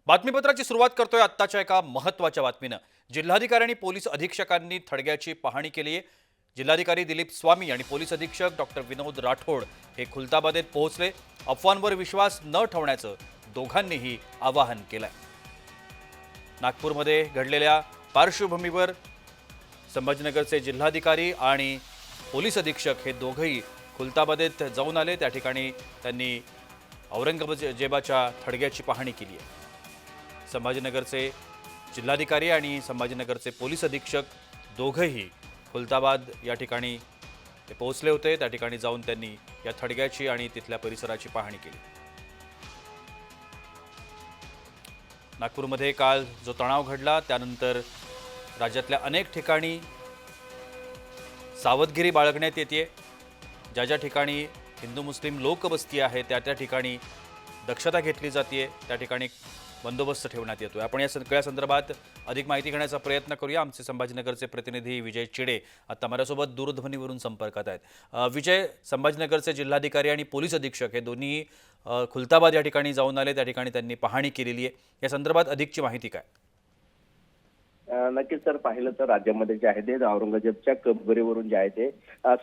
बातमीपत्राची सुरुवात करतोय आत्ताच्या एका महत्त्वाच्या बातमीनं। जिल्हाधिकारी आणि पोलीस अधीक्षकांनी थडग्याची पाहणी केली आहे। जिल्हाधिकारी दिलीप स्वामी आणि पोलीस अधीक्षक डॉक्टर विनोद राठोड हे खुलताबादेत पोहोचले। अफवांवर विश्वास न ठेवण्याचं दोघांनीही आवाहन केलंय। नागपूरमध्ये घडलेल्या पार्श्वभूमीवर संभाजीनगरचे जिल्हाधिकारी आणि पोलीस अधीक्षक हे दोघंही खुलताबादेत जाऊन आले। त्या ठिकाणी त्यांनी औरंगजेबाच्या थडग्याची पाहणी केली आहे। संभाजीनगरचे जिल्हाधिकारी आणि संभाजीनगरचे पोलीस अधीक्षक दोघंही खुलताबाद या ठिकाणी ते पोहोचले होते। त्या ठिकाणी जाऊन त्यांनी या थडग्याची आणि तिथल्या परिसराची पाहणी केली। नागपूरमध्ये काल जो तणाव घडला त्यानंतर राज्यातल्या अनेक ठिकाणी सावधगिरी बाळगण्यात येते। ज्या ज्या ठिकाणी हिंदू मुस्लिम लोकवस्ती आहे त्या त्या ठिकाणी दक्षता घेतली जाते, त्या ठिकाणी बंदोबस्त ठेवण्यात येतोय। आपण या सगळ्या संदर्भात अधिक माहिती घेण्याचा प्रयत्न करूया। आमचे संभाजीनगरचे प्रतिनिधी विजय चिडे आता माझ्यासोबत दूरध्वनीवरून संपर्कात आहेत। विजय, संभाजीनगरचे जिल्हाधिकारी आणि पोलीस अधीक्षक हे दोन्ही खुलताबाद या ठिकाणी जाऊन आले, त्या ठिकाणी त्यांनी पाहणी केलेली आहे। या संदर्भात अधिकची माहिती काय? नक्कीच सर, पाहिलं तर राज्यामध्ये जे आहे ते औरंगजेबच्या कबरीवरून जे आहे ते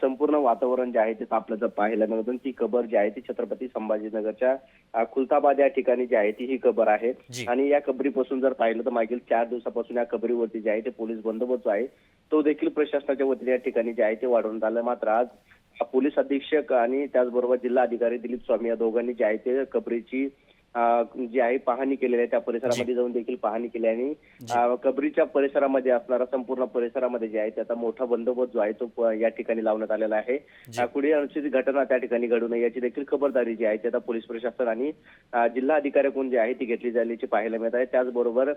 संपूर्ण वातावरण जे आहे ते आपल्याला पाहायला मिळतं। ती कबर जी आहे ती छत्रपती संभाजीनगरच्या खुलताबाद या ठिकाणी जी आहे ती ही कबर आहे। आणि या कबरीपासून जर पाहिलं तर मागील 4 दिवसापासून या कबरीवरती जे आहे ते पोलीस बंदोबस्त आहे तो देखील प्रशासनाच्या वतीने या ठिकाणी जे आहे ते वाढवण्यात आलं। मात्र आज पोलीस अधीक्षक आणि त्याचबरोबर जिल्हा अधिकारी दिलीप स्वामी या दोघांनी जे आहे ते कबरीची जी आहे पाहणी केलेली आहे। त्या परिसरामध्ये जाऊन देखील पाहणी केली आणि कबरीच्या परिसरामध्ये असणारा संपूर्ण परिसरामध्ये जे आहे त्याचा मोठा बंदोबस्त जो आहे तो या ठिकाणी लावण्यात आलेला आहे। कुठे अनुचित घटना त्या ठिकाणी घडू नये याची देखील खबरदारी जी आहे ते आता पोलीस प्रशासन आणि जिल्हा अधिकाऱ्याकडून जी आहे ती घेतली झाल्याची पाहायला मिळत आहे। त्याचबरोबर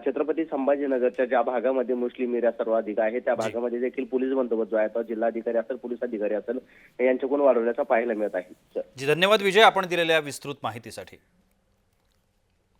छत्रपती संभाजीनगरच्या ज्या भागामध्ये मुस्लिम एरिया सर्वाधिक आहे त्या भागामध्ये देखील पोलीस बंदोबस्त जो आहे तो जिल्हाधिकारी असेल, पोलीस अधिकारी असेल यांच्याकडून वाढवण्याचा पाहायला मिळत आहे। जी, धन्यवाद विजय, आपण दिलेल्या विस्तृत माहितीसाठी।